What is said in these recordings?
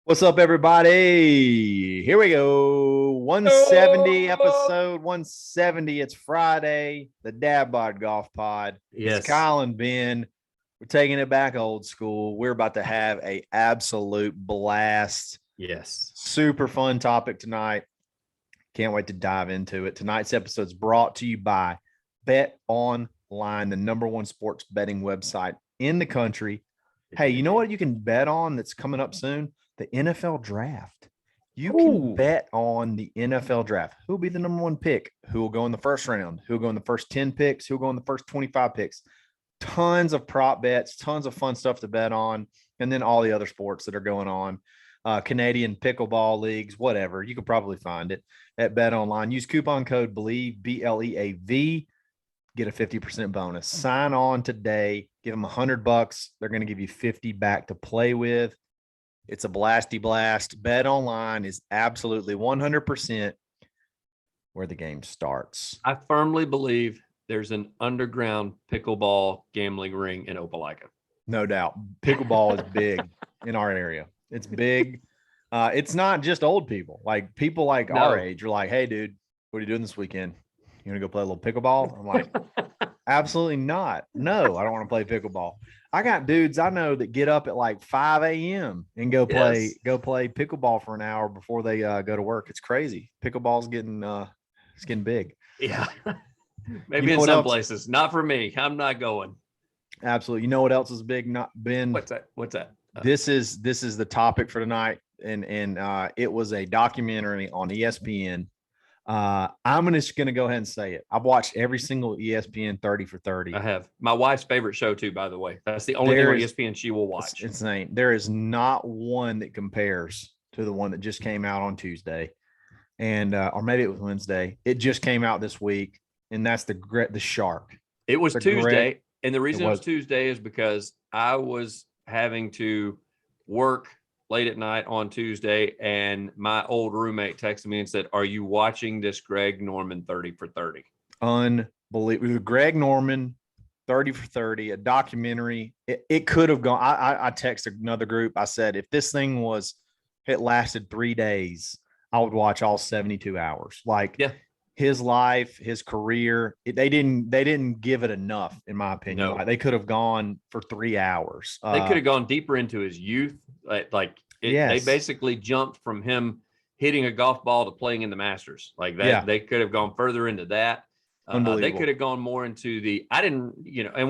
What's up, everybody? Here we go. 170 episode 170. It's Friday, the Dadbod Golf Pod. It's Yes. Kyle and Ben. We're taking it back old school. We're about to have a absolute blast. Yes. Super fun topic tonight. Can't wait to dive into it. Tonight's episode is brought to you by Bet Online, the number one sports betting website in the country. Hey, you know what you can bet on that's coming up soon? The NFL draft. You can bet on the NFL draft. Who will be the number one pick? Who will go in the first round? Who will go in the first 10 picks? Who will go in the first 25 picks? Tons of prop bets, tons of fun stuff to bet on. And then all the other sports that are going on. Canadian pickleball leagues, whatever. You could probably find it at Bet Online. Use coupon code BLEAV, BLEAV. Get a 50% bonus. Sign on today. Give them $100. They're going to give you 50 back to play with. It's a blasty blast. Bet Online is absolutely 100% where the game starts. I firmly believe there's an underground pickleball gambling ring in Opelika. No doubt. Pickleball is big in our area. It's big. It's not just old people. Like people like our age are like, hey, dude, what are you doing this weekend? You want to go play a little pickleball? I'm like, absolutely not. No, I don't want to play pickleball. I got dudes I know that get up at like 5 a.m. and go play pickleball for an hour before they go to work. It's crazy. Pickleball's getting big. Yeah. Maybe in some places. Not for me. I'm not going. Absolutely. You know what else is big? Not been. What's that? This is the topic for tonight. And it was a documentary on ESPN. I'm just going to go ahead and say it. I've watched every single ESPN 30 for 30. I have. My wife's favorite show too, by the way. That's the only thing on ESPN she will watch. It's insane. There is not one that compares to the one that just came out on Tuesday. And or maybe it was Wednesday. It just came out this week, and that's the Shark. It was Tuesday, and the reason it was Tuesday is because I was having to work late at night on Tuesday, and my old roommate texted me and said, "Are you watching this Greg Norman 30 for 30?" Unbelievable. Greg Norman 30 for 30, a documentary. It could have gone. I texted another group. I said, if this thing lasted 3 days, I would watch all 72 hours. Like his life, his career, they didn't give it enough, in my opinion. No. Like, they could have gone for 3 hours. They could have gone deeper into his youth. They basically jumped from him hitting a golf ball to playing in the Masters. Like that, They could have gone further into that. They could have gone more into and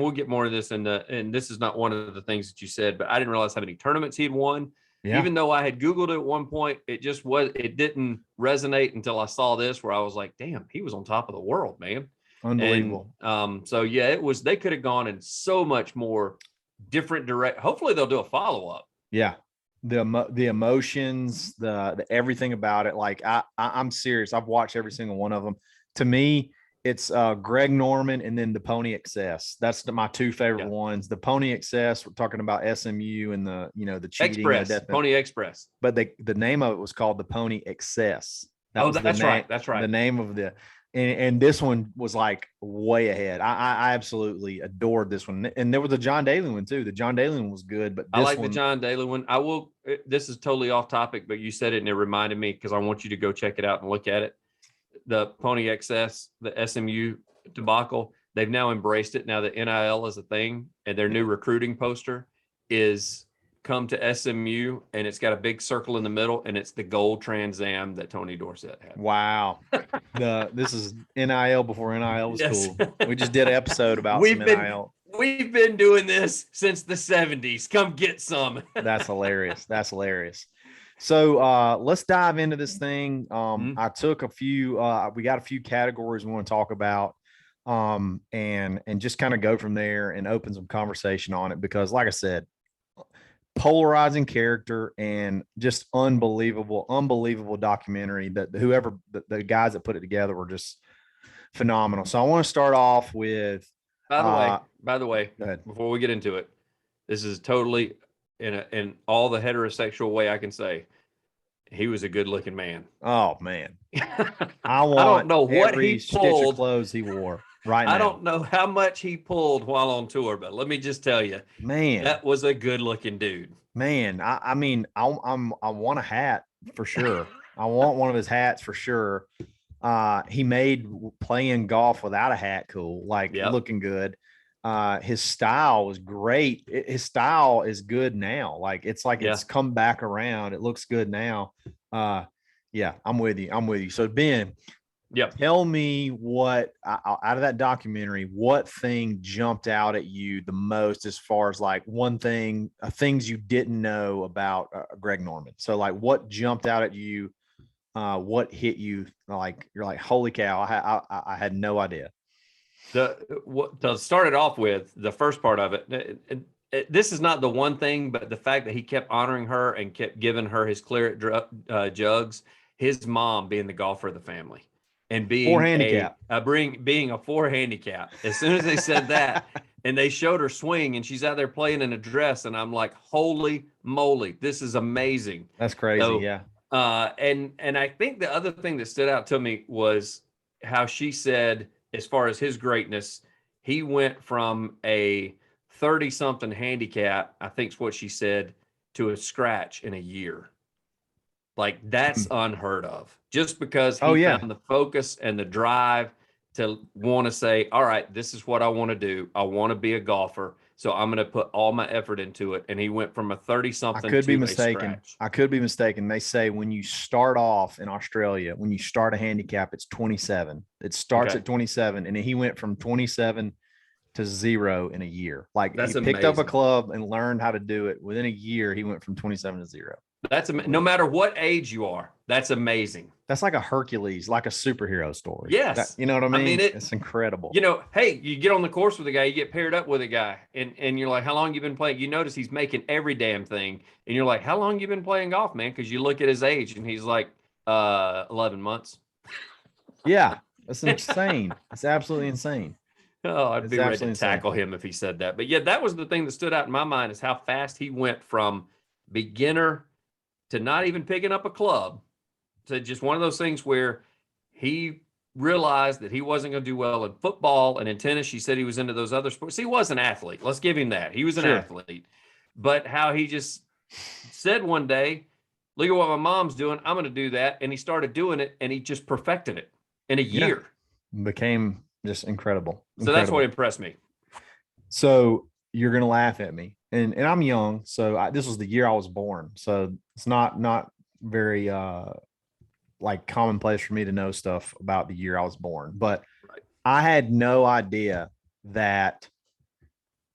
we'll get more of this. And this is not one of the things that you said, but I didn't realize how many tournaments he'd won. Yeah. Even though I had Googled it at one point, it didn't resonate until I saw this, where I was like, damn, he was on top of the world, man. Unbelievable. And, they could have gone in so much more different direct. Hopefully they'll do a follow-up. Yeah. The emotions, the everything about it. Like I'm serious. I've watched every single one of them. To me, it's Greg Norman and then the Pony Excess. That's my two favorite ones. The Pony Excess, we're talking about SMU and the cheating. Express, Pony Express. But the name of it was called the Pony Excess. That's right. The name of and this one was like way ahead. I absolutely adored this one. And there was a John Daly one too. The John Daly one was good, but I like the John Daly one. This is totally off topic, but you said it and it reminded me, because I want you to go check it out and look at it. The Pony XS, the SMU debacle, they've now embraced it. Now the NIL is a thing, and their new recruiting poster is come to SMU, and it's got a big circle in the middle, and it's the gold Trans Am that Tony Dorsett had. Wow. This is NIL before NIL was cool. We just did an episode about NIL. We've been doing this since the 70s. Come get some. That's hilarious. So let's dive into this thing. I took a few, we got a few categories we want to talk about, and just kind of go from there and open some conversation on it, because like I said, polarizing character and just unbelievable documentary that the guys that put it together were just phenomenal. So I want to start off with, by the way, before we get into it, this is totally in all the heterosexual way I can say, he was a good looking man. Oh man. I don't know what he pulled. Of clothes he wore right now. I don't know how much he pulled while on tour, but let me just tell you, man, that was a good looking dude. Man, I mean, I want a hat for sure. I want one of his hats for sure. He made playing golf without a hat cool, like looking good. His style was great. His style is good now. Like it's come back around. It looks good now. Yeah, I'm with you. I'm with you. So Ben, tell me what out of that documentary, what thing jumped out at you the most as far as like one thing, things you didn't know about Greg Norman. So like what jumped out at you? What hit you? Like you're like, holy cow! I had no idea. To start it off with, the first part of it, this is not the one thing, but the fact that he kept honoring her and kept giving her his claret jugs, his mom being the golfer of the family. And being being a 4 handicap. As soon as they said that and they showed her swing and she's out there playing in a dress, and I'm like, holy moly, this is amazing. That's crazy. So, yeah. And I think the other thing that stood out to me was how she said, as far as his greatness, he went from a 30-something handicap, I think is what she said, to a scratch in a year. Like that's unheard of, just because he found the focus and the drive to want to say, all right, this is what I want to do. I want to be a golfer. So I'm going to put all my effort into it. And he went from a 30-something. I could be mistaken. I could be mistaken. They say when you start off in Australia, when you start a handicap, it's 27. It starts at 27. And he went from 27 to 0 in a year. Like he picked up a club and learned how to do it. Within a year, he went from 27 to 0. That's no matter what age you are. That's amazing. That's like a Hercules, like a superhero story. Yes. You know what I mean? It's incredible. You know, hey, you get on the course with a guy, you get paired up with a guy, and you're like, how long you been playing? You notice he's making every damn thing. And you're like, how long you been playing golf, man? Because you look at his age and he's like 11 months. Yeah. That's insane. It's absolutely insane. Oh, I'd be ready to tackle him if he said that. But yeah, that was the thing that stood out in my mind, is how fast he went from beginner to not even picking up a club, to just one of those things where he realized that he wasn't going to do well in football and in tennis. She said he was into those other sports. He was an athlete. Let's give him that. He was an athlete. But how he just said one day, look at what my mom's doing. I'm going to do that. And he started doing it, and he just perfected it in a year. Became just incredible. So that's what impressed me. So you're going to laugh at me. And I'm young, so this was the year I was born. So it's not very like commonplace for me to know stuff about the year I was born. But I had no idea that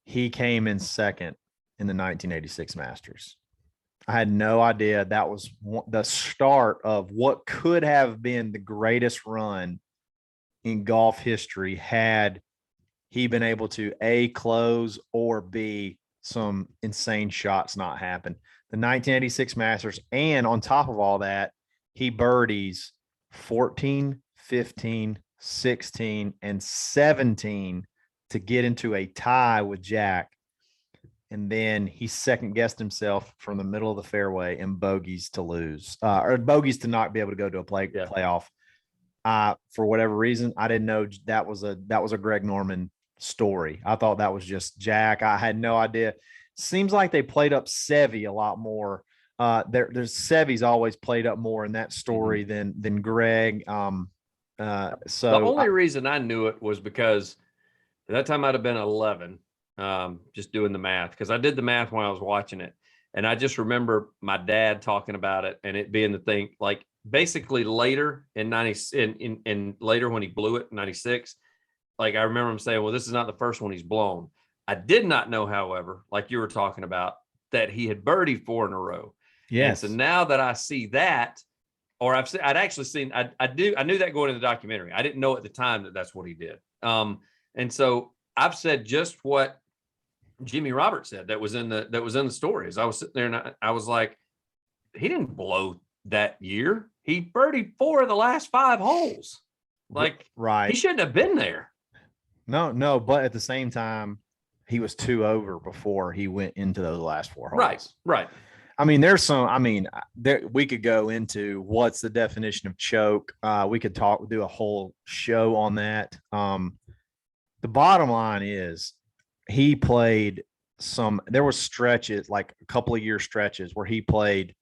he came in second in the 1986 Masters. I had no idea that was the start of what could have been the greatest run in golf history, had he been able to A, close, or B, some insane shots not happen. The 1986 Masters, and on top of all that, he birdies 14, 15, 16, and 17 to get into a tie with Jack. And then he second guessed himself from the middle of the fairway and bogeys to lose, or bogeys to not be able to go to a playoff. For whatever reason, I didn't know that was a Greg Norman story. I thought that was just Jack. I had no idea. Seems like they played up Seve a lot more. There's Seve's always played up more in that story than Greg. So the only reason I knew it was because at that time I'd have been 11. Just doing the math, because I did the math when I was watching it, and I just remember my dad talking about it and it being the thing. Like basically later in 90, in later when he blew it in 96. Like I remember him saying, well, this is not the first one he's blown. I did not know, however, like you were talking about, that he had birdied 4 in a row. Yes. And so now that I see that, or I'd actually seen, I knew that going into the documentary. I didn't know at the time that that's what he did. And so I've said just what Jimmy Roberts said that was in the stories. I was sitting there and I was like, he didn't blow that year. He birdied 4 of the last 5 holes. Like, right. He shouldn't have been there. No, but at the same time, he was 2 over before he went into those last 4 holes. Right. I mean, we could go into what's the definition of choke. We could do a whole show on that. The bottom line is he played there was stretches, like a couple of year stretches where he played,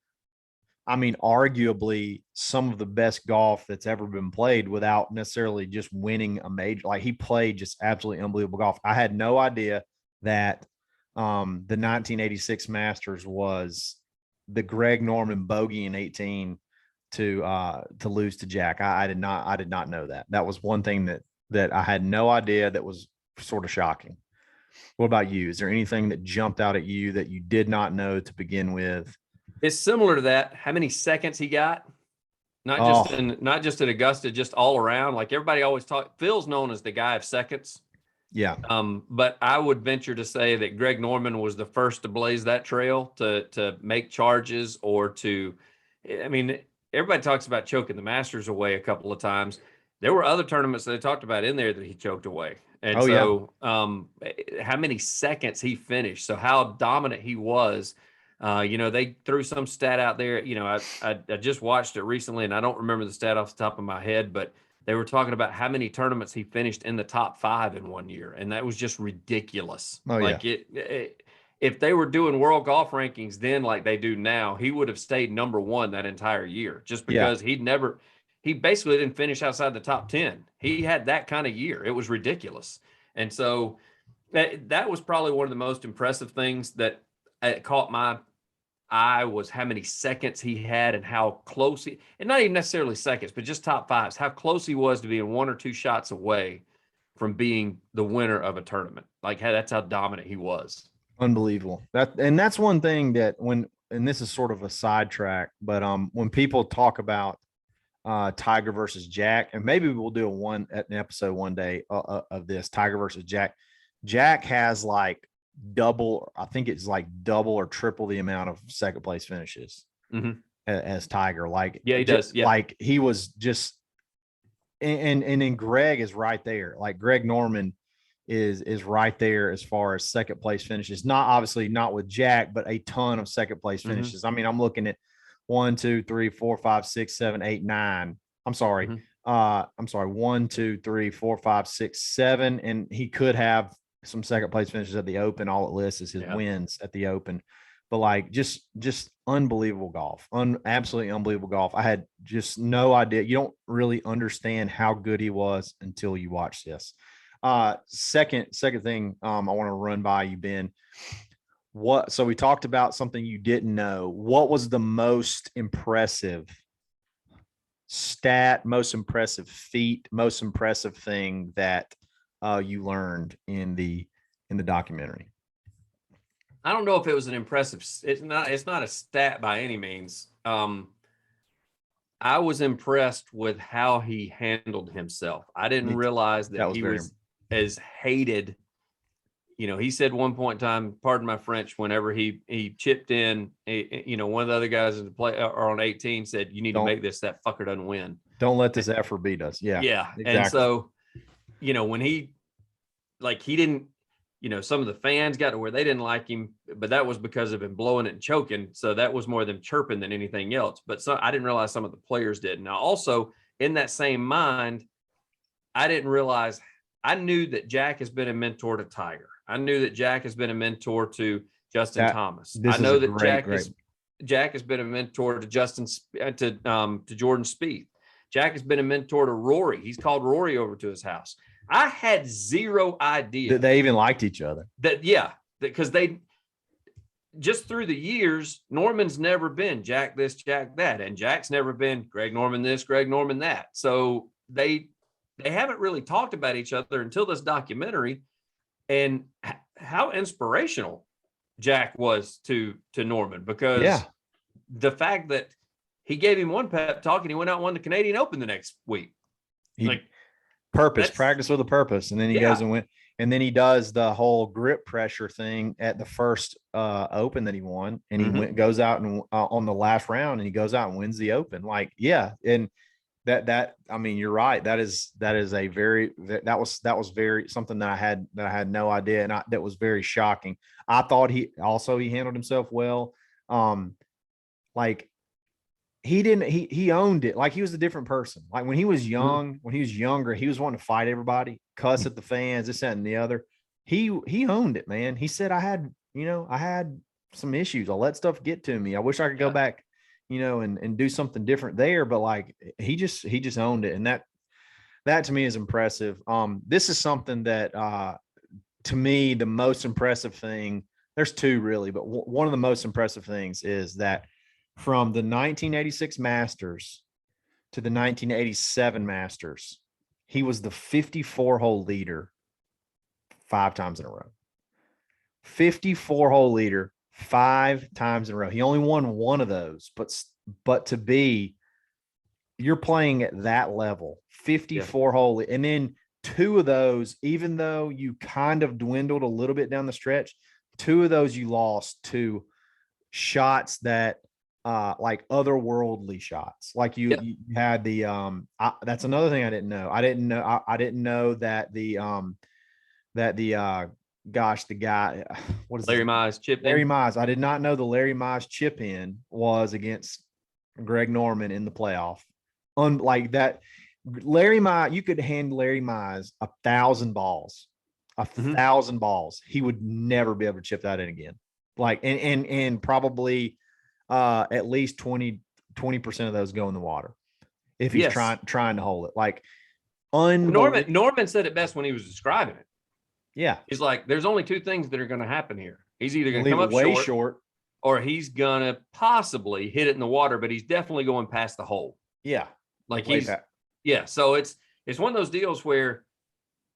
I mean, arguably some of the best golf that's ever been played without necessarily just winning a major. Like he played just absolutely unbelievable golf. I had no idea that the 1986 Masters was the Greg Norman bogey in 18 to lose to Jack. I did not know that. That was one thing that I had no idea, that was sort of shocking. What about you? Is there anything that jumped out at you that you did not know to begin with? It's similar to that. How many seconds he got? Not just at Augusta, just all around. Like everybody always Phil's known as the guy of seconds. Yeah. But I would venture to say that Greg Norman was the first to blaze that trail, to make charges, or I mean, everybody talks about choking the Masters away a couple of times. There were other tournaments that they talked about in there that he choked away. And how many seconds he finished. So how dominant he was. They threw some stat out there. I just watched it recently, and I don't remember the stat off the top of my head, but they were talking about how many tournaments he finished in the top 5 in one year, and that was just ridiculous. If they were doing world golf rankings then like they do now, he would have stayed number 1 that entire year, just because he basically didn't finish outside the top 10. He had that kind of year. It was ridiculous. And so that was probably one of the most impressive things that caught my eye, was how many seconds he had and how close and not even necessarily seconds, but just top 5s, how close he was to being 1 or 2 shots away from being the winner of a tournament. Like, that's how dominant he was. Unbelievable. That's one thing that and this is sort of a sidetrack, but when people talk about Tiger versus Jack, and maybe we'll do an episode one day of this, Tiger versus Jack. Jack has like double or triple the amount of second place finishes as Tiger. Like, he does. Yeah. Like he was just, and then Greg is right there. Like Greg Norman is right there as far as second place finishes. Obviously not with Jack, but a ton of second place finishes. I mean, I'm looking at 1, 2, 3, 4, 5, 6, 7, 8, 9. I'm sorry. 1, 2, 3, 4, 5, 6, 7. And he could have some second place finishes at the Open. All it lists is his wins at the Open. But like just unbelievable golf. Absolutely unbelievable golf. I had just no idea. You don't really understand how good he was until you watch this. Second thing I want to run by you, Ben. So we talked about something you didn't know. What was the most impressive stat, most impressive feat, most impressive thing that you learned in the documentary? I don't know if it was an impressive. It's not a stat by any means. I was impressed with how he handled himself. I didn't realize that he was as hated. He said one point in time, pardon my French, whenever he chipped in, one of the other guys in the play or on 18 said, "You need to make this. That fucker doesn't win. Don't let this effort beat us." Yeah. Yeah. Exactly. And so, when he didn't, some of the fans got to where they didn't like him, but that was because of him blowing it and choking. So that was more them chirping than anything else. But I didn't realize some of the players did. Now, also in that same mind, I didn't realize, I knew that Jack has been a mentor to Tiger. I knew that Jack has been a mentor to Justin Thomas. I know that Jack has been a mentor to Jordan Spieth. Jack has been a mentor to Rory. He's called Rory over to his house. I had zero idea that they even liked each other. Because they just through the years, Norman's never been Jack this, Jack that, and Jack's never been Greg Norman this, Greg Norman that. So they haven't really talked about each other until this documentary, and how inspirational Jack was to Norman, because the fact that he gave him one pep talk and he went out and won the Canadian Open the next week. Practice with a purpose. And then he goes and win. And then he does the whole grip pressure thing at the first Open that he won. And he goes out and on the last round, and he goes out and wins the Open. And that, I mean, you're right. That was very something that I had no idea. And that was very shocking. I thought he handled himself well. He owned it. Like, he was a different person. Like when he was younger, he was wanting to fight everybody, cuss at the fans, this, that, and the other. He owned it, man. He said, I had I had some issues. I let stuff get to me. I wish I could go back, and do something different there. But like he just owned it. And that to me is impressive. This is something that to me, the most impressive thing, there's two really, but one of the most impressive things is that from the 1986 Masters to the 1987 Masters, he was the 54-hole leader 5 times in a row. 54-hole leader 5 times in a row. He only won one of those, but to be, you're playing at that level, 54-hole, and then 2 of those, even though you kind of dwindled a little bit down the stretch, 2 of those you lost to shots that like otherworldly shots. Like you had the that's another thing I didn't know. I didn't know that the guy, what is Larry Mize chip in? Larry Mize. I did not know the Larry Mize chip in was against Greg Norman in the playoff. Unlike that, Larry Mize, you could hand Larry Mize 1,000 balls, 1,000 balls. He would never be able to chip that in again. Like, and probably at least 20% of those go in the water if he's trying to hold it. Like, Norman said it best when he was describing it. Yeah. He's like, there's only 2 things that are going to happen here. He's either going to come up way short, or he's going to possibly hit it in the water, but he's definitely going past the hole. Yeah. Like so it's one of those deals where,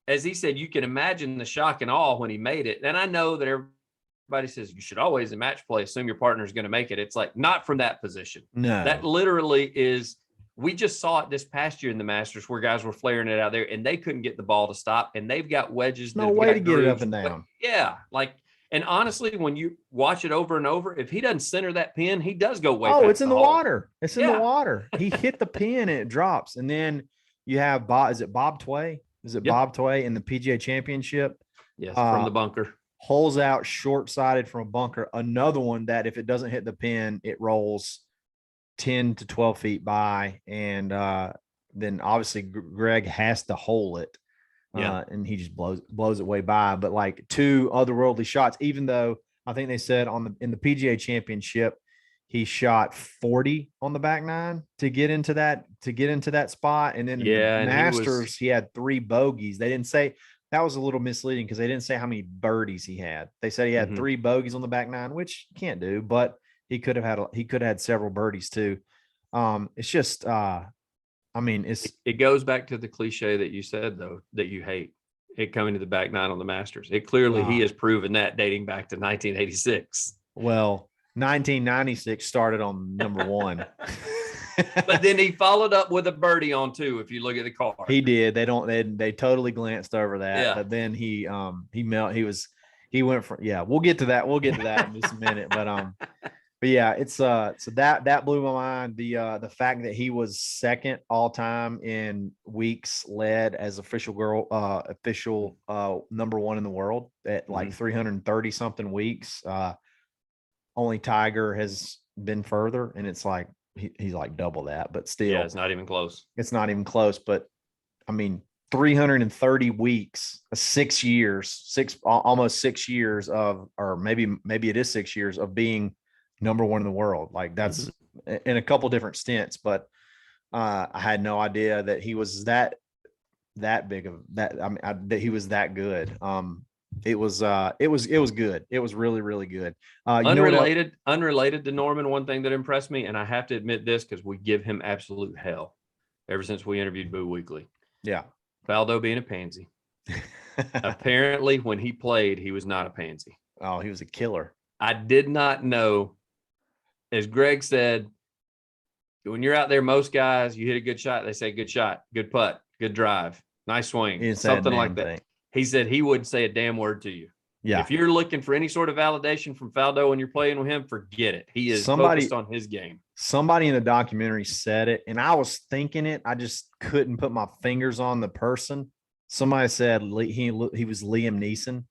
as he said, you can imagine the shock and awe when he made it. And I know that everybody says you should always in match play assume your partner is going to make it. It's like, not from that position. No. That literally is, we just saw it this past year in the Masters where guys were flaring it out there and they couldn't get the ball to stop, and they've got wedges. No way to get it up and down. Yeah. Like, and honestly, when you watch it over and over, if he doesn't center that pin, he does go way. Oh, it's in the water. It's in the water. He hit the pin and it drops. And then you have Bob Tway? Is it Bob Tway in the PGA Championship? Yes, from the bunker. Holes out short-sided from a bunker. Another one that if it doesn't hit the pin, it rolls 10 to 12 feet by. And then obviously Greg has to hole it. And he just blows it way by. But like 2 otherworldly shots, even though I think they said in the PGA Championship, he shot 40 on the back 9 to get into that spot. And then in the Masters, he had 3 bogeys. They didn't say, that was a little misleading because they didn't say how many birdies he had. They said he had 3 bogeys on the back 9, which you can't do, but he could have had several birdies too. It's just it goes back to the cliche that you said, though, that you hate it coming to the back 9 on the Masters. It clearly he has proven that dating back to 1986. Well, 1996 started on number 1. But then he followed up with a birdie on 2. If you look at the card, he did. They totally glanced over that. Yeah. But then he went from, we'll get to that. We'll get to that in just a minute. But yeah, it's so that blew my mind. The fact that he was 2nd all time in weeks led as official number 1 in the world at like 330 something weeks. Only Tiger has been further, and it's like he's like double that, but still, it's not even close. It's not even close. But I mean, 330 weeks, 6 years, almost 6 years of, or maybe it is 6 years of being number 1 in the world. Like that's in a couple different stints, but I had no idea that he was that big of that. I mean, that he was that good. It was good. It was really, really good. Unrelated to Norman, one thing that impressed me, and I have to admit this because we give him absolute hell ever since we interviewed Boo Weekly. Yeah. Faldo being a pansy. Apparently, when he played, he was not a pansy. Oh, he was a killer. I did not know. As Greg said, when you're out there, most guys, you hit a good shot, they say good shot, good putt, good drive, nice swing, something like that. He said he wouldn't say a damn word to you. Yeah. If you're looking for any sort of validation from Faldo when you're playing with him, forget it. He is focused on his game. Somebody in the documentary said it, and I was thinking it. I just couldn't put my fingers on the person. Somebody said he was Liam Neeson.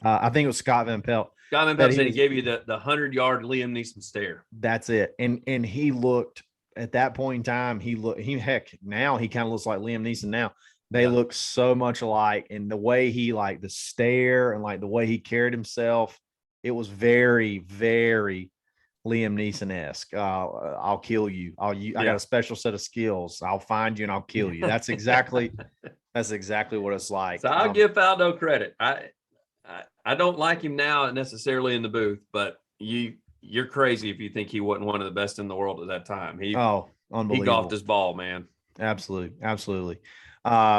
I think it was Scott Van Pelt. Scott Van Pelt said he gave you the 100-yard Liam Neeson stare. That's it. And he looked at that point in time. Now he kind of looks like Liam Neeson now. They look so much alike, and the way he, like the stare and like the way he carried himself, It was very, very Liam Neeson-esque. I'll kill you. I got a special set of skills. I'll find you and I'll kill you. That's exactly what it's like. So I'll give Faldo credit. I don't like him now necessarily in the booth, but you're crazy if you think he wasn't one of the best in the world at that time. Unbelievable. He golfed his ball, man. Absolutely.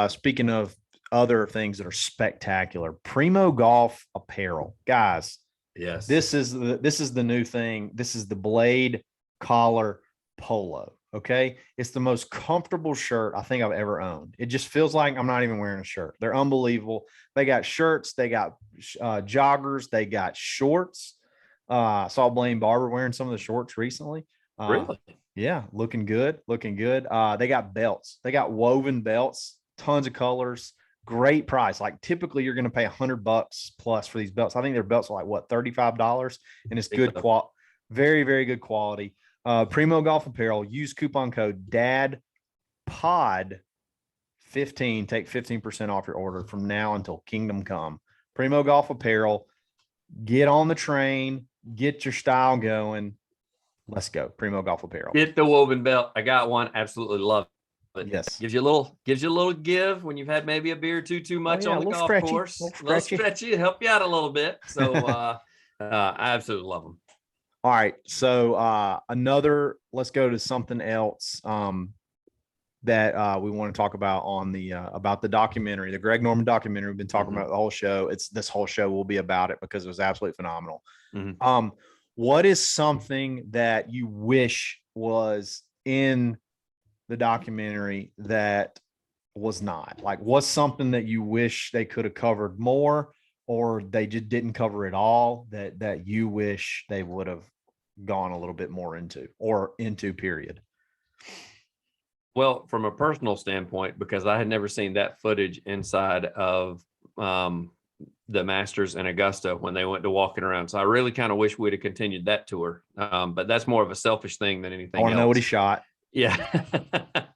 Speaking of other things that are spectacular, Primo Golf Apparel, guys. Yes. This is the new thing. This is the blade collar polo. Okay. It's the most comfortable shirt I think I've ever owned. It just feels like I'm not even wearing a shirt. They're unbelievable. They got shirts, they got joggers, they got shorts. I saw Blaine Barber wearing some of the shorts recently. Really? Yeah, looking good. They got belts. They got woven belts, tons of colors, great price. Like typically you're going to pay $100 plus for these belts. I think their belts are like what, $35, and it's good quality, very, very good quality. Primo Golf Apparel, use coupon code DADPOD15, take 15% off your order from now until Kingdom Come. Primo Golf Apparel, get on the train, get your style going. Let's go. Primo Golf Apparel. Get the woven belt. I got one. Absolutely love it. Yes. Gives you a little give when you've had maybe a beer or too much on the golf course. A little stretchy, help you out a little bit. So I absolutely love them. All right. So let's go to something else that we want to talk about on about the documentary, the Greg Norman documentary. We've been talking about the whole show. This whole show will be about it because it was absolutely phenomenal. What is something that you wish was in the documentary that was not? Like, what's something that you wish they could have covered more, or they just didn't cover it all, that you wish they would have gone a little bit more into period? Well, from a personal standpoint, because I had never seen that footage inside of the Masters and Augusta when they went to walking around. So I really kind of wish we'd have continued that tour. But that's more of a selfish thing than anything else. I want to know what he shot. Yeah.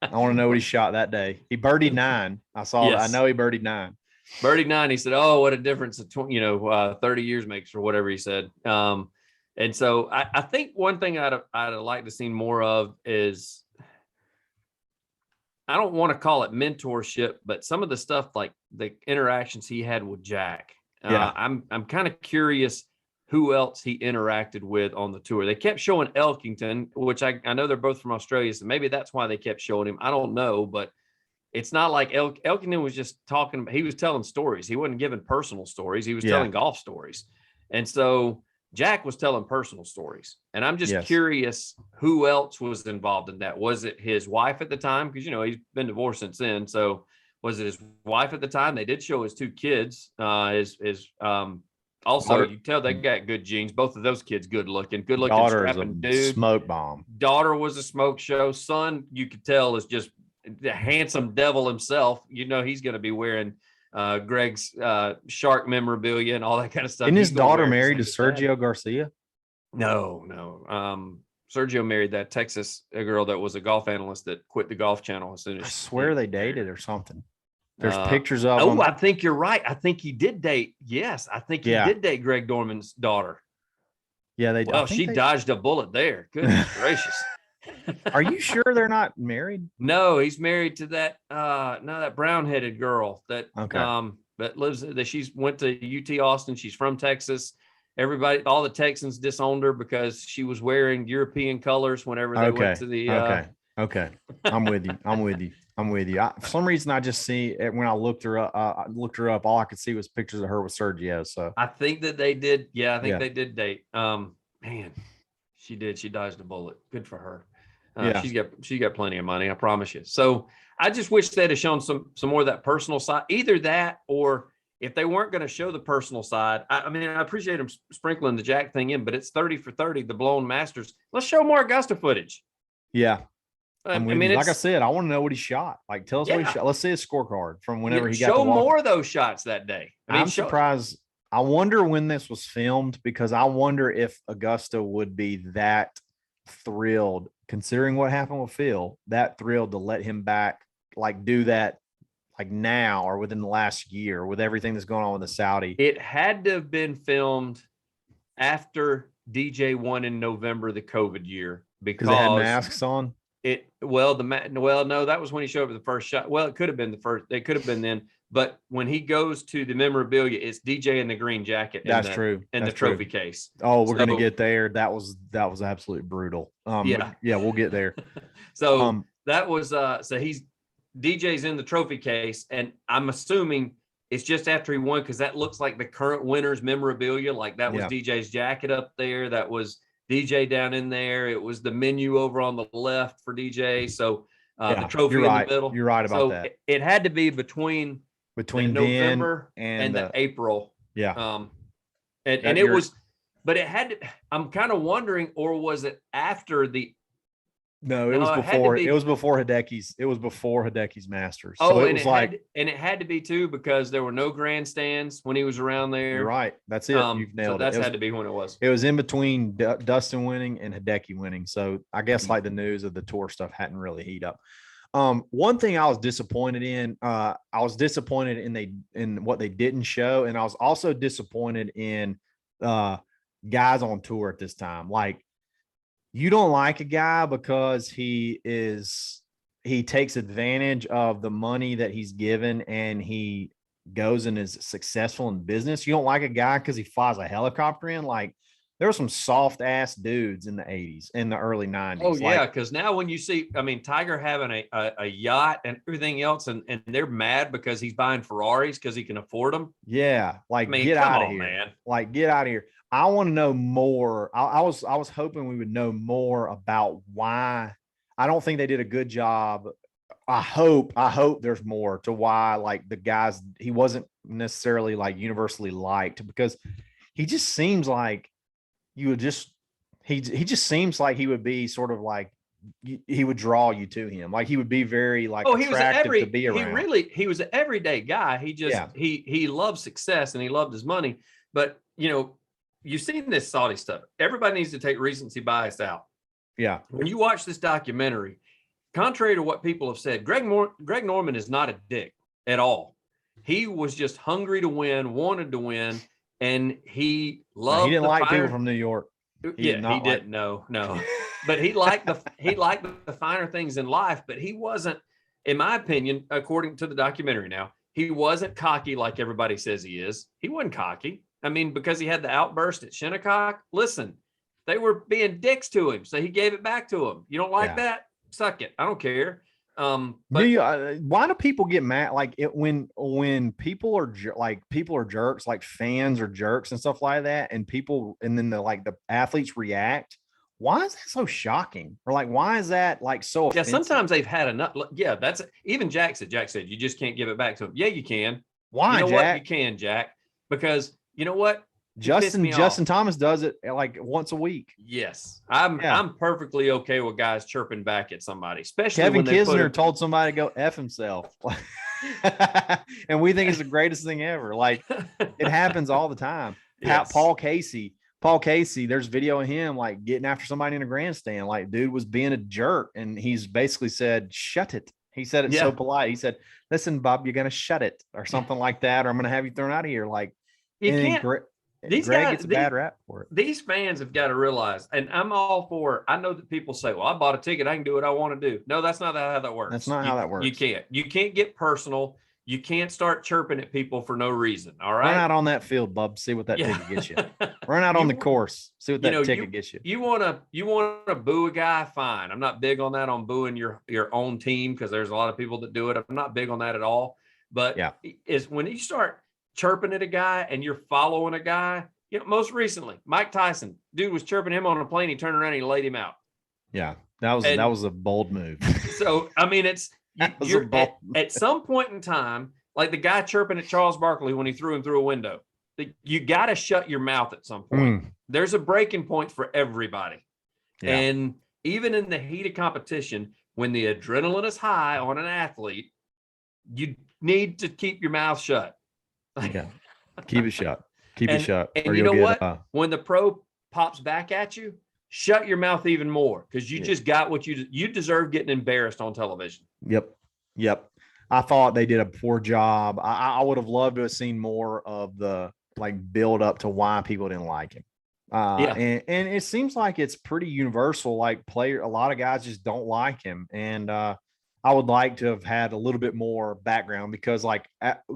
I want to know what he shot that day. He birdied 9. I saw that. I know he birdied 9. Birdied 9. He said, "Oh, what a difference 30 years makes," or whatever he said. And so I think one thing I'd like to see more of is, I don't want to call it mentorship, but some of the stuff like the interactions he had with Jack. I'm kind of curious who else he interacted with on the tour. They kept showing Elkington, which I know they're both from Australia, so maybe that's why they kept showing him. I don't know, but it's not like Elkington was just talking. He was telling stories. He wasn't giving personal stories. He was telling golf stories. And so Jack was telling personal stories. And I'm just curious who else was involved in that. Was it his wife at the time? Because, he's been divorced since then. So was it his wife at the time? They did show his 2 kids. Also, you tell they got good genes. Both of those kids good looking, strapping dude. Smoke bomb. Daughter was a smoke show. Son, you could tell, is just the handsome devil himself. He's going to be wearing Greg's shark memorabilia and all that kind of stuff. Isn't his daughter married to Sergio Garcia? No. Sergio married that Texas girl that was a golf analyst that quit the Golf Channel as soon as. I swear they dated or something. There's pictures of them. I think you're right. I think he did date. Yes, I think he did date Greg Norman's daughter. Yeah, they. Well, she dodged a bullet there. Goodness gracious. Are you sure they're not married? No, he's married to that that brown-headed girl that that lives that she's went to UT Austin. She's from Texas. Everybody, all the Texans disowned her because she was wearing European colors whenever they went to the Okay. I'm with you. For some reason, I just see it when I looked her up. All I could see was pictures of her with Sergio. So I think that they did. Yeah, I think they did date. Man, she did. She dodged a bullet. Good for her. She's got plenty of money. I promise you. So I just wish they'd have shown some more of that personal side. Either that, or if they weren't going to show the personal side, I mean, I appreciate them sprinkling the Jack thing in, but it's 30 for 30, the blown Masters. Let's show more Augusta footage. Yeah. I mean, like I said, I want to know what he shot. Like, tell us what he shot. Let's see his scorecard from whenever he got to show more of those shots that day. I'm surprised. I wonder when this was filmed, because I wonder if Augusta would be that thrilled, considering what happened with Phil, that thrilled to let him back, like do that, like now or within the last year with everything that's going on with the Saudi. It had to have been filmed after DJ won in November, the COVID year, because they had masks on. No, that was when he showed up with the first shot. Well, it could have been the first. It could have been then. But when he goes to the memorabilia, it's DJ in the green jacket. That's true. And the trophy case. Oh, we're going to get there. That was absolutely brutal. Yeah, we'll get there. So that was so DJ's in the trophy case, and I'm assuming it's just after he won, because that looks like the current winner's memorabilia. Like that was DJ's jacket up there. That was DJ down in there. It was the menu over on the left for DJ. So the trophy in the middle. You're right about that. It had to be between November and the April. Yeah. And it was, but it had to, I'm kind of wondering, or was it after the? No, it was before. It was before Hideki's Masters. So it was it had to be too, because there were no grandstands when he was around there. You're right. That's it. You've nailed it. That had to be when it was. It was in between Dustin winning and Hideki winning. So I guess like the news of the tour stuff hadn't really heat up. One thing I was disappointed in, in what they didn't show, and I was also disappointed in guys on tour at this time. Like, you don't like a guy because he takes advantage of the money that he's given and he goes and is successful in business. You don't like a guy because he flies a helicopter in. Like, there were some soft ass dudes in the 80s and the early 90s. Oh yeah. Cause now when you see, Tiger having a yacht and everything else, and they're mad because he's buying Ferraris because he can afford them. Yeah. Like, get out of here, man. Like, get out of here. I want to know more. I was hoping we would know more about why. I don't think they did a good job. I hope there's more to why, like, the guys, he wasn't necessarily like universally liked, because he just seems like he just seems like he would be sort of like, he would draw you to him. Like, he would be very like attractive to be around. He was an everyday guy. He just, he loved success and he loved his money. But, you've seen this Saudi stuff. Everybody needs to take recency bias out. Yeah. When you watch this documentary, contrary to what people have said, Greg Norman is not a dick at all. He was just hungry to win, wanted to win, and he loved. He didn't like people from New York. He didn't. No. But he liked the finer things in life. But he wasn't, in my opinion, according to the documentary now, he wasn't cocky like everybody says he is. He wasn't cocky. Because he had the outburst at Shinnecock. Listen, they were being dicks to him, so he gave it back to him. You don't like that? Suck it. I don't care. But why do people get mad? Like, when people are jerks, like fans are jerks and stuff like that, and then the athletes react. Why is that so shocking? Or like, why is that like so offensive? Yeah, sometimes they've had enough. Yeah, that's even Jack said you just can't give it back to him. Yeah, you can. Why, you know Jack? What? You can, Jack, because you know what? Justin Thomas does it like once a week. Yes. I'm perfectly okay with guys chirping back at somebody, especially Kevin Kisner told somebody to go F himself. And we think it's the greatest thing ever. Like, it happens all the time. Yes. Paul Casey, there's video of him like getting after somebody in a grandstand. Like, dude was being a jerk, and he's basically said, "Shut it." He said it so polite. He said, "Listen, Bob, you're gonna shut it," or something like that, or I'm gonna have you thrown out of here. Like, you can't. Greg gets a bad rap for it. These fans have got to realize, and I'm all for it. I know that people say, "Well, I bought a ticket, I can do what I want to do." No, that's not how that works. That's not how that works. You can't get personal. You can't start chirping at people for no reason. All right. Run out on that field, bub. See what that ticket gets you. Run out on the course. See what that ticket gets you. You want to boo a guy? Fine. I'm not big on that, on booing your own team, because there's a lot of people that do it. I'm not big on that at all. But is when you start chirping at a guy and you're following a guy. Most recently, Mike Tyson, dude was chirping him on a plane. He turned around and he laid him out. Yeah, that was a bold move. So, it's at some point in time, like the guy chirping at Charles Barkley when he threw him through a window. You got to shut your mouth at some point. There's a breaking point for everybody. Yeah. And even in the heat of competition, when the adrenaline is high on an athlete, you need to keep your mouth shut. Yeah, keep it shut. Keep it shut. And you know what? When the pro pops back at you, shut your mouth even more, because you just got what you deserve, getting embarrassed on television. Yep. I thought they did a poor job. I would have loved to have seen more of the build up to why people didn't like him. And it seems like it's pretty universal. Like a lot of guys just don't like him. And I would like to have had a little bit more background because like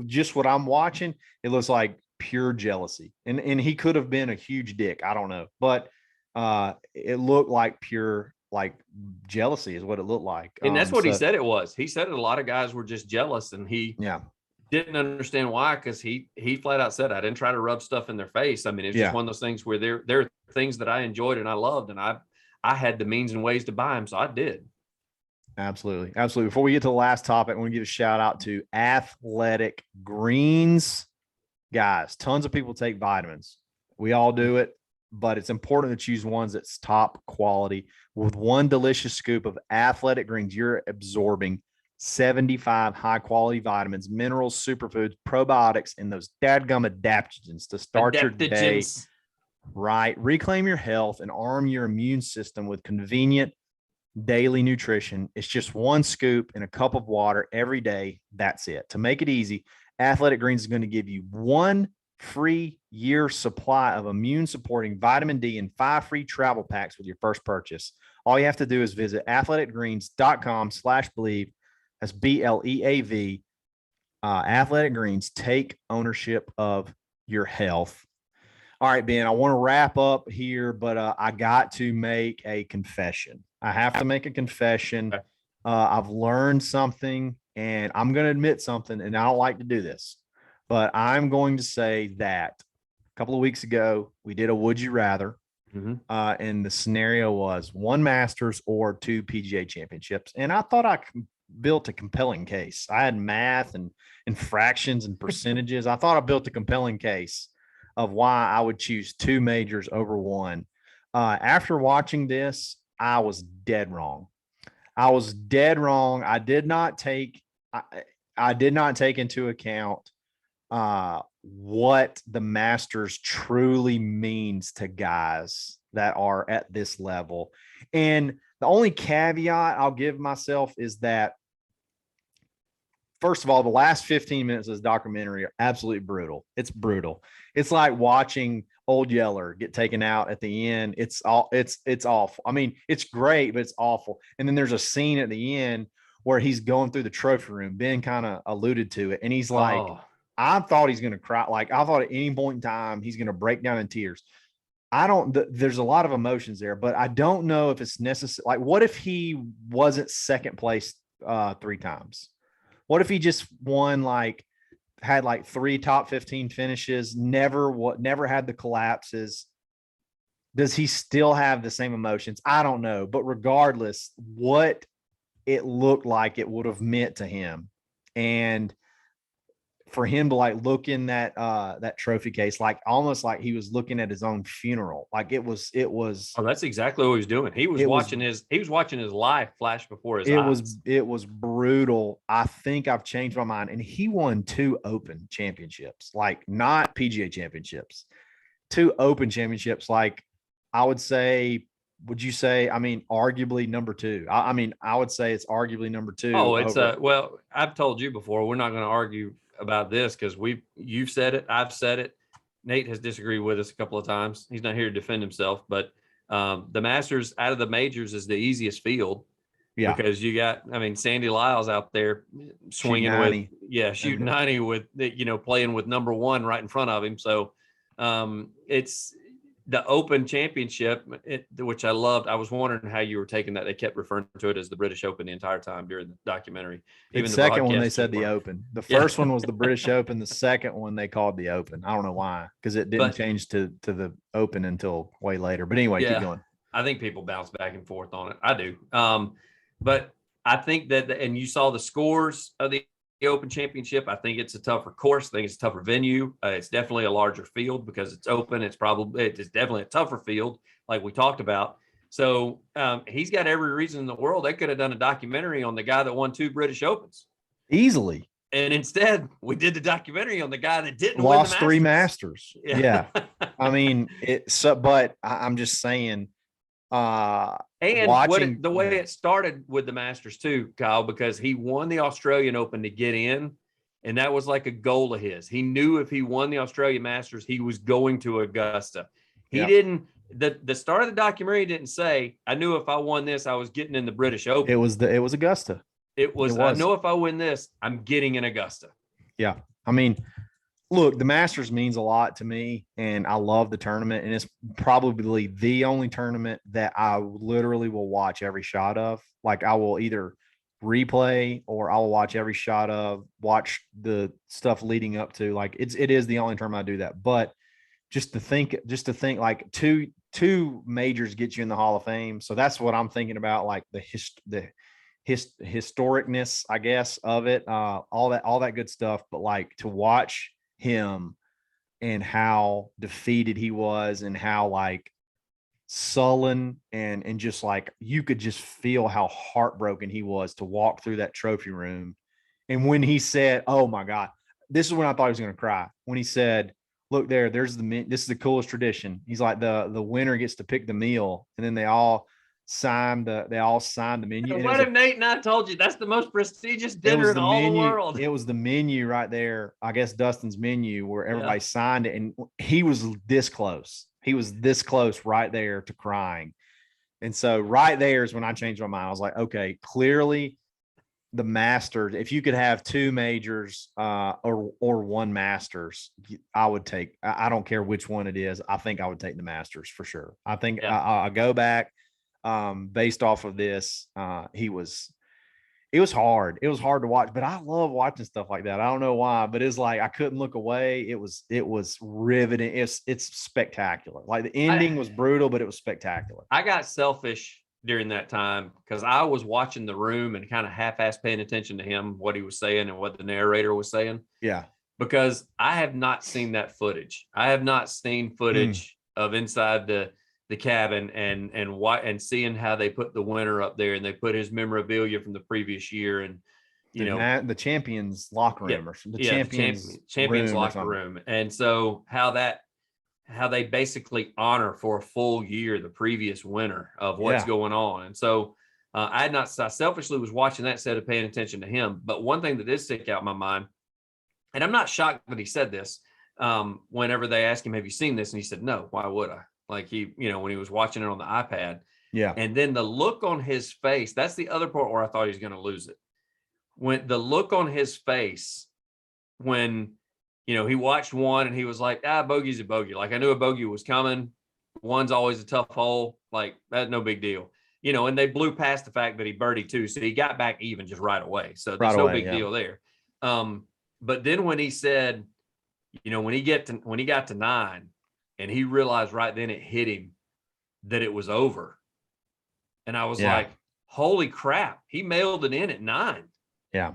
just what I'm watching, it looks like pure jealousy. And he could have been a huge dick. I don't know, but it looked like pure like jealousy is what it looked like. And that's what he said it was. He said a lot of guys were just jealous, and he didn't understand why, because he flat out said, I didn't try to rub stuff in their face. I mean, it's just one of those things where there are things that I enjoyed and I loved, and I had the means and ways to buy them, so I did. Absolutely. Before we get to the last topic, I want to give a shout out to Athletic Greens. Guys, tons of people take vitamins. We all do it, but it's important to choose ones that's top quality. With one delicious scoop of Athletic Greens, you're absorbing 75 high-quality vitamins, minerals, superfoods, probiotics, and those dadgum adaptogens to start your day right. Reclaim your health and arm your immune system with convenient daily nutrition. It's just one scoop in a cup of water every day. That's it. To make it easy, Athletic Greens is going to give you 1 free year supply of immune supporting vitamin D and 5 free travel packs with your first purchase. All you have to do is visit athleticgreens.com/believe. That's BLEAV. Athletic Greens, take ownership of your health. All right, Ben, I want to wrap up here, but I got to make a confession. I have to make a confession. I've learned something, and I'm going to admit something, and I don't like to do this, but I'm going to say that a couple of weeks ago, we did a Would You Rather, and the scenario was 1 Masters or 2 PGA championships, and I thought I built a compelling case. I had math and fractions and percentages. I thought I built a compelling case of why I would choose 2 majors over 1. After watching this, I was dead wrong. I did not take into account what the Masters truly means to guys that are at this level. And the only caveat I'll give myself is that, first of all, the last 15 minutes of this documentary are absolutely brutal. It's brutal. It's like watching Old Yeller get taken out at the end. It's awful. I mean, it's great, but it's awful. And then there's a scene at the end where he's going through the trophy room. Ben kind of alluded to it. And he's like, I thought he's going to cry. Like, I thought at any point in time, he's going to break down in tears. There's a lot of emotions there, but I don't know if it's necessary. Like, what if he wasn't second place 3 times? What if he just won, had 3 top 15 finishes, never had the collapses? Does he still have the same emotions? I don't know. But regardless, what it looked like it would have meant to him. And for him to look in that trophy case, almost like he was looking at his own funeral. It was. Oh, that's exactly what he was doing. He was watching his life flash before his eyes. It was brutal. I think I've changed my mind. And he won 2 Open championships, not PGA championships, 2 Open championships. I would say, would you say, arguably number 2? I would say it's arguably number 2. Oh, it's well, I've told you before, we're not going to argue about this because you've said it, I've said it. Nate has disagreed with us a couple of times. He's not here to defend himself, but the Masters out of the majors is the easiest field. Yeah, because you got, Sandy Lyle's out there swinging shooting 90 with, playing with number 1 right in front of him. So it's the Open Championship, which I loved. I was wondering how you were taking that. They kept referring to it as the British Open the entire time during the documentary. Even the second one, they said the Open. The first one was the British Open. The second one, they called the Open. I don't know why, because it didn't change to the Open until way later. But anyway, keep going. I think people bounce back and forth on it. I do. But I think that, and you saw the scores of the Open Championship. I think it's a tougher course. I think it's a tougher venue. It's definitely a larger field because it's open. It's definitely a tougher field, like we talked about. So he's got every reason in the world. They could have done a documentary on the guy that won 2 British Opens easily, and instead we did the documentary on the guy that didn't lost win 3 Masters. Yeah. But I'm just saying. And the way it started with the Masters too, Kyle, because he won the Australian Open to get in, and that was like a goal of his. He knew if he won the Australian Masters, he was going to Augusta. He didn't. The start of the documentary didn't say, I knew if I won this, I was getting in the British Open. It was Augusta. It was. I know if I win this, I'm getting in Augusta. Yeah. I mean, look, the Masters means a lot to me, and I love the tournament, and it's probably the only tournament that I literally will watch every shot of. Like, I will either replay or I will watch every shot of, watch the stuff leading up to. Like, it is the only tournament I do that. But just to think like two majors get you in the Hall of Fame. So that's what I'm thinking about, like the historicness, I guess, of it, all that good stuff. But like, to watch him and how defeated he was, and how like sullen and just like, you could just feel how heartbroken he was to walk through that trophy room. And when he said, oh my God, this is when I thought he was going to cry. When he said, look, this is the coolest tradition. He's like, the winner gets to pick the meal, and then they all signed the menu. What if Nate and I told you that's the most prestigious dinner in all the world? It was the menu right there. I guess Dustin's menu, where everybody signed it, and he was this close. He was this close right there to crying. And so right there is when I changed my mind. I was like, okay, clearly the Masters, if you could have two majors or one Masters, I would take, I don't care which one it is. I think I would take the Masters for sure. I think I go back based off of this. It was hard. It was hard to watch, but I love watching stuff like that. I don't know why, but it's like, I couldn't look away. It was riveting. It's spectacular. Like, the ending was brutal, but it was spectacular. I got selfish during that time because I was watching the room and kind of half-ass paying attention to him, what he was saying and what the narrator was saying. Yeah. Because I have not seen that footage. I have not seen footage of inside the cabin and seeing how they put the winner up there, and they put his memorabilia from the previous year, and the champions locker room, or the champions locker room. And so how they basically honor for a full year the previous winner of what's going on. And so I selfishly was watching that instead of paying attention to him. But one thing that did stick out in my mind, and I'm not shocked that he said this, whenever they asked him, have you seen this? And he said, no, why would I? Like, he, when he was watching it on the iPad. Yeah. And then the look on his face, that's the other part where I thought he was going to lose it. When the look on his face, when, he watched one and he was like, bogey's a bogey. Like, I knew a bogey was coming. One's always a tough hole. Like, that's no big deal. And they blew past the fact that he birdied too. So he got back even just right away. So there's no big deal there. But then when he said, when he got to 9, and he realized right then it hit him that it was over. And I was like, holy crap, he mailed it in at 9. Yeah.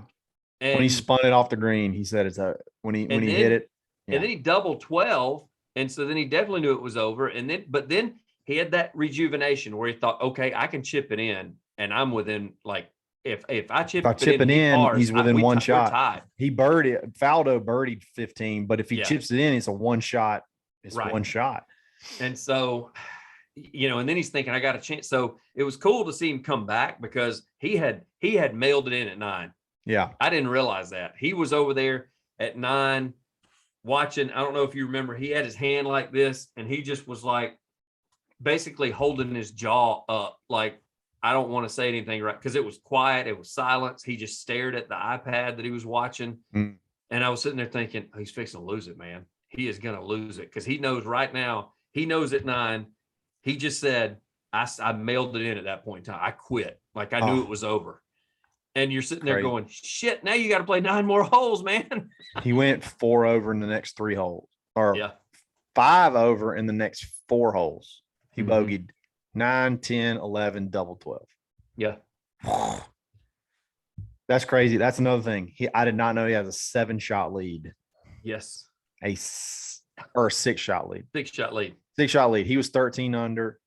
And when he spun it off the green, he said it's when he hit it. Yeah. And then he doubled 12. And so then he definitely knew it was over. But then he had that rejuvenation where he thought, okay, I can chip it in, and I'm within, like, if I chip it in, he's within one shot. He Faldo birdied 15, but if he chips it in, it's a one shot. It's one shot. And so, and then he's thinking, I got a chance. So it was cool to see him come back, because he had mailed it in at 9. Yeah. I didn't realize that. He was over there at 9 watching. I don't know if you remember, he had his hand like this, and he just was like basically holding his jaw up. Like, I don't want to say anything, right? Because it was quiet. It was silence. He just stared at the iPad that he was watching. And I was sitting there thinking, he's fixing to lose it, man. He is going to lose it, because he knows right now. He knows at 9. He just said, I mailed it in at that point in time. I quit. Like, I knew it was over. And you're sitting there going, shit, now you got to play 9 more holes, man. He went 4 over in the next 3 holes, or 5 over in the next 4 holes. He bogeyed 9, 10, 11, double 12. Yeah. That's crazy. That's another thing. I did not know he has a 7-shot lead. Yes. A 6-shot lead. 6-shot lead. 6-shot lead. He was 13 under.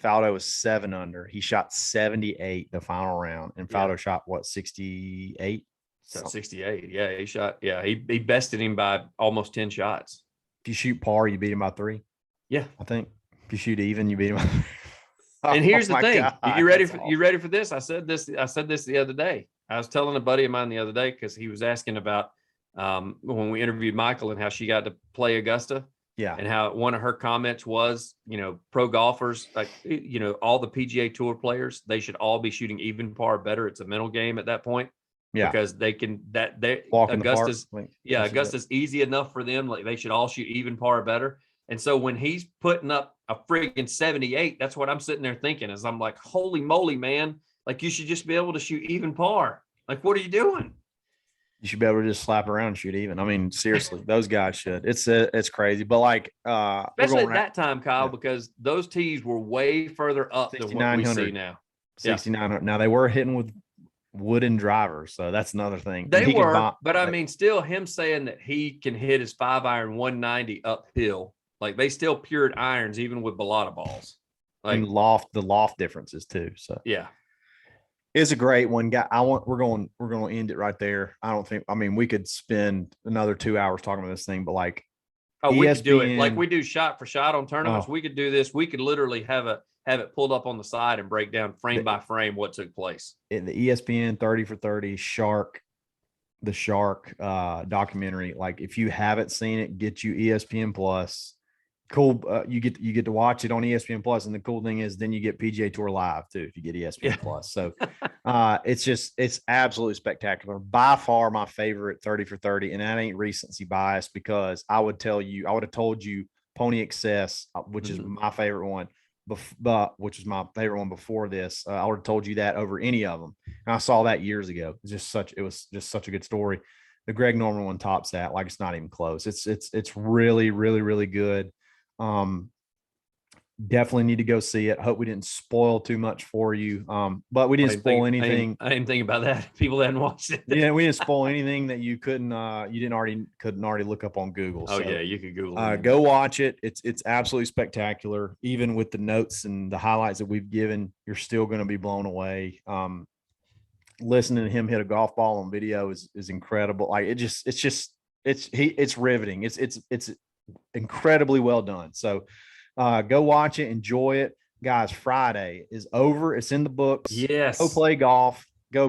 Faldo was 7 under. He shot 78 the final round, and Faldo shot what, 68? So 68. Yeah, he shot. Yeah, he bested him by almost 10 shots. If you shoot par, you beat him by 3. Yeah, I think. If you shoot even, you beat him by 3. And here's the thing. God, you ready for this? I said this the other day. I was telling a buddy of mine the other day, because he was asking about when we interviewed Michael and how she got to play Augusta. Yeah. And how one of her comments was, pro golfers, like, all the PGA Tour players, they should all be shooting even par better. It's a mental game at that point. Yeah. Because they can, walk in Augusta's, the park. Augusta's easy enough for them. Like, they should all shoot even par better. And so when he's putting up a friggin' 78, that's what I'm sitting there thinking, is I'm like, holy moly, man. Like, you should just be able to shoot even par. Like, what are you doing? You should be able to just slap around and shoot even. I mean, seriously, those guys should. It's crazy. But like, especially at that time, Kyle, because those tees were way further up than what we see now. 6,900. Now, they were hitting with wooden drivers, so that's another thing. They were, but I mean, still, him saying that he can hit his 5-iron 190 uphill, like, they still pured irons even with balata balls. Like, and the loft differences too. So yeah. It's a great one, guy. We're going to end it right there. I mean, we could spend another 2 hours talking about this thing, but like, we could do it like we do shot for shot on tournaments. We could do this. We could literally have it pulled up on the side and break down frame by frame what took place. In the ESPN 30 for 30 the Shark documentary. Like, if you haven't seen it, get you ESPN Plus. Cool. You get to watch it on ESPN Plus, and the cool thing is then you get PGA Tour Live too if you get ESPN Plus. So it's absolutely spectacular. By far my favorite 30 for 30, and that ain't recency bias, because I would have told you Pony Excess, which is my favorite one, which was my favorite one before this. I would have told you that over any of them, and I saw that years ago. It was just such a good story. The Greg Norman one tops that. Like, it's not even close. It's really, really, really good. Definitely need to go see it. Hope we didn't spoil too much for you. But we didn't spoil anything. I didn't think about that. People hadn't watched it. Yeah, we didn't spoil anything that you couldn't already look up on Google. Oh, so, yeah, you could Google it. Go watch it. It's absolutely spectacular. Even with the notes and the highlights that we've given, you're still going to be blown away. Listening to him hit a golf ball on video is incredible. Like, it's riveting. It's incredibly well done. So go watch it, enjoy it, guys. Friday is over. It's in the books. Yes. Go play golf. Me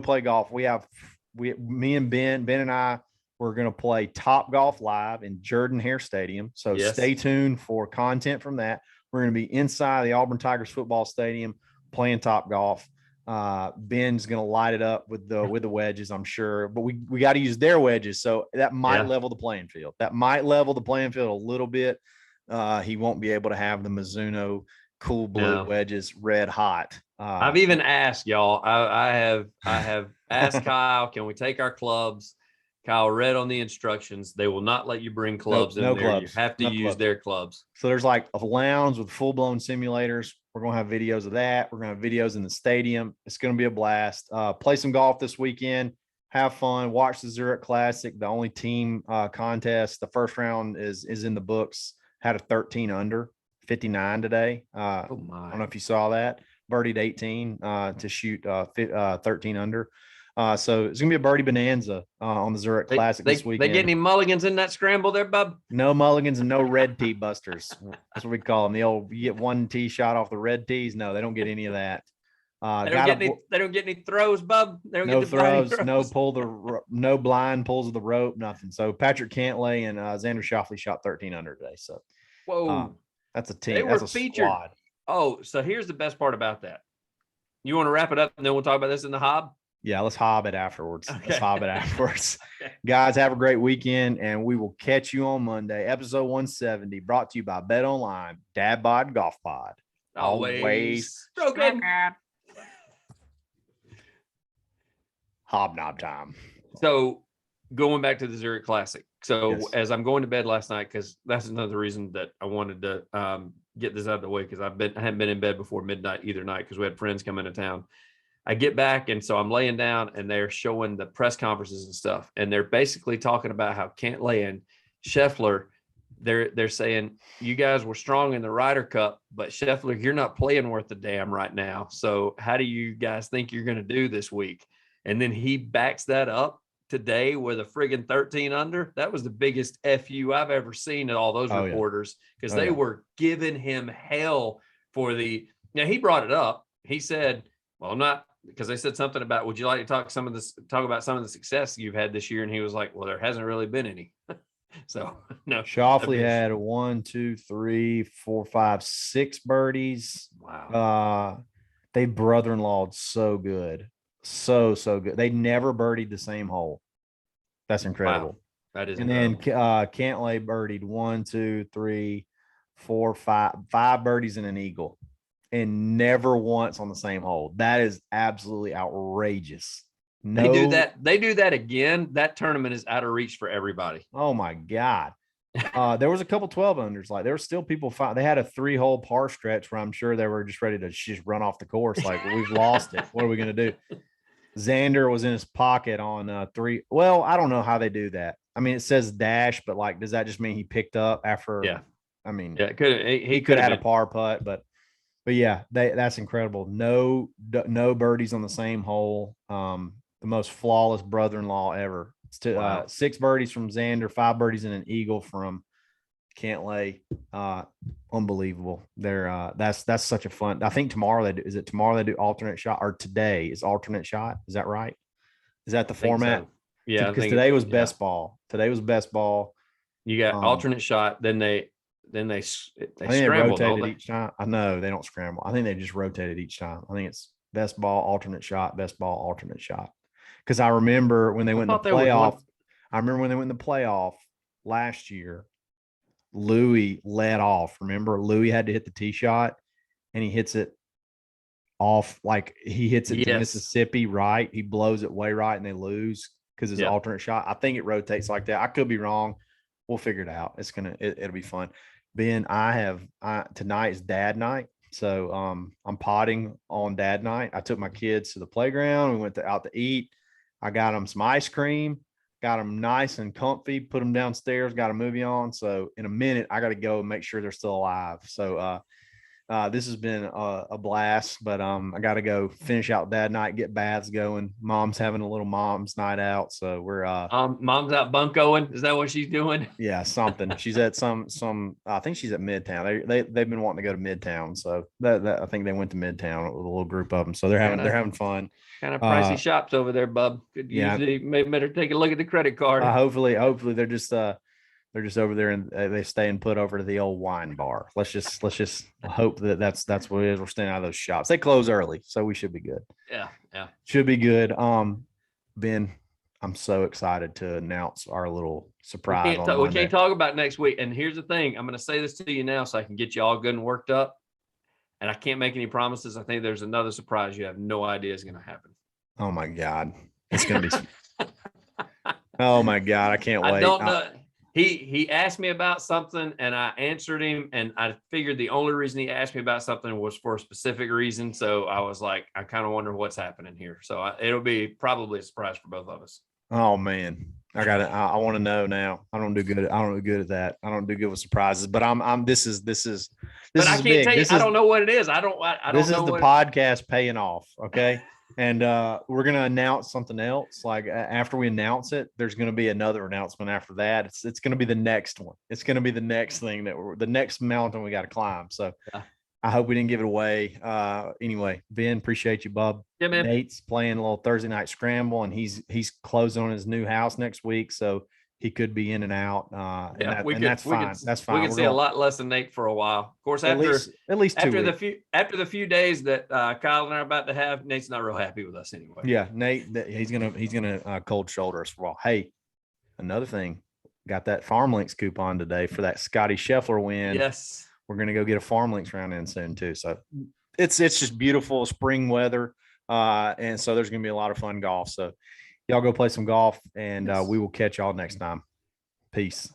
and Ben and I, we're going to play Top Golf live in Jordan-Hare Stadium. So stay tuned for content from that. We're going to be inside the Auburn Tigers football stadium playing Top Golf. Ben's going to light it up with the wedges, I'm sure, but we got to use their wedges. So that might level the playing field. A little bit. He won't be able to have the Mizuno cool blue wedges red hot. I've even asked y'all. I have asked Kyle, can we take our clubs? Kyle read on the instructions. They will not let you bring clubs in there. Clubs. You have to use their clubs. So there's like a lounge with full blown simulators. We're going to have videos of that. We're going to have videos in the stadium. It's going to be a blast. Play some golf this weekend. Have fun. Watch the Zurich Classic, the only team contest. The first round is in the books. Had a 13 under, 59 today. I don't know if you saw that. Birdied 18 to shoot 13 under. So it's going to be a birdie bonanza on the Zurich Classic this weekend. They get any mulligans in that scramble there, bub? No mulligans and no red tee busters. That's what we call them. You get one tee shot off the red tees. No, they don't get any of that. They don't get any throws, bub. They don't no get throws. No blind pulls of the rope. Nothing. So Patrick Cantlay and Xander Schauffele shot 13 under today. So that's a team. They were featured. Squad. Oh, so here's the best part about that. You want to wrap it up and then we'll talk about this in the hob? Yeah, let's hob it afterwards. Okay. Let's hob it afterwards. Guys, have a great weekend, and we will catch you on Monday. Episode 170, brought to you by Bet Online, Dadbod Golf Pod. Always stroking. Hobnob time. So going back to the Zurich Classic. So as I'm going to bed last night, because that's another reason that I wanted to get this out of the way, because I hadn't been in bed before midnight either night because we had friends come into town. I get back, and so I'm laying down, and they're showing the press conferences and stuff, and they're basically talking about how Cantlay and Scheffler, they're saying, you guys were strong in the Ryder Cup, but Scheffler, you're not playing worth a damn right now. So how do you guys think you're going to do this week? And then he backs that up today with a friggin' 13 under. That was the biggest FU I've ever seen at all those reporters, because they were giving him hell for now he brought it up. He said, well, I'm not, because they said something about, would you like to talk about some of the success you've had this year? And he was like, well, there hasn't really been any. So no. Schauffele had 1, 2, 3, 4, 5, 6 birdies. Wow. They brother-in-law so good. So good. They never birdied the same hole. That's incredible. Wow. That is and incredible. then Cantlay birdied 1, 2, 3, 4, 5 birdies and an eagle, and never once on the same hole. That is absolutely outrageous. No, They do that again. That tournament is out of reach for everybody. Oh my God. There was a couple 12 unders. Like there were still people they had a 3-hole par stretch where I'm sure they were just ready to just run off the course. Like, we've lost it. What are we going to do? Xander was in his pocket on 3. Well, I don't know how they do that. I mean, it says dash, but like, does that just mean he picked up after? Yeah. I mean, yeah, he could have had a par putt, but yeah, that's incredible. No birdies on the same hole. The most flawless brother-in-law ever. It's 6 birdies from Xander, 5 birdies and an eagle from Cantlay. Unbelievable. That's such a fun. I think tomorrow they do alternate shot, or today is alternate shot. Is that right? Is that the format? So. Yeah, because today was best ball. Today was best ball. You got alternate shot, then they scramble each time. I know they don't scramble. I think they just rotated each time. I think it's best ball, alternate shot, best ball, alternate shot. Because I remember when they went in the playoff. I remember when they went in the playoff last year. Louis led off. Remember, Louis had to hit the tee shot, and he hits it off, like he hits it to Mississippi right. He blows it way right, and they lose because it's alternate shot. I think it rotates like that. I could be wrong. We'll figure it out. It'll be fun. Ben, tonight is dad night. So I'm potting on dad night. I took my kids to the playground. We went out to eat. I got them some ice cream, got them nice and comfy, put them downstairs, got a movie on. So in a minute, I got to go and make sure they're still alive. So this has been a blast, but I got to go finish out dad night, get baths going. Mom's having a little mom's night out. So we're mom's out bunkoing. Is that what she's doing? Yeah, something. She's at some I think she's at Midtown. They've been wanting to go to Midtown. So that I think they went to Midtown with a little group of them. So they're having fun. Kind of pricey shops over there, bub. Could usually better take a look at the credit card. Hopefully they're just over there and they stay and put over to the old wine bar. Let's just hope that's what it is. We're staying out of those shops. They close early, so we should be good. Yeah. Should be good. Ben, I'm so excited to announce our little surprise. We can't talk about next week. And here's the thing. I'm going to say this to you now so I can get you all good and worked up. And I can't make any promises. I think there's another surprise you have no idea is going to happen. Oh my God. It's going to be. Oh my God. I can't wait. I don't know. He asked me about something and I answered him, and I figured the only reason he asked me about something was for a specific reason. So I was like, I kind of wonder what's happening here. So it'll be probably a surprise for both of us. Oh man, I want to know now. I don't do good at that. I don't do good with surprises, but this is but I can't big. tell you. I don't know what it is. I don't this know is the podcast paying off. Okay. And we're going to announce something else. Like after we announce it, there's going to be another announcement after that. It's going to be the next one. It's going to be the next thing the next mountain we got to climb. So yeah. I hope we didn't give it away. Anyway, Ben, appreciate you, bub. Yeah, man. Nate's playing a little Thursday night scramble, and he's closing on his new house next week. So he could be in and out. That's fine. That's fine. We can see a lot less than Nate for a while. Of course, at least 2 weeks. After the few days that Kyle and I are about to have, Nate's not real happy with us anyway. Yeah, Nate, he's gonna cold shoulder us for a while. Hey, another thing, got that Farm Links coupon today for that Scotty Scheffler win. Yes, we're gonna go get a Farm Links round in soon too. So it's just beautiful spring weather, and so there's gonna be a lot of fun golf. So y'all go play some golf, and we will catch y'all next time. Peace.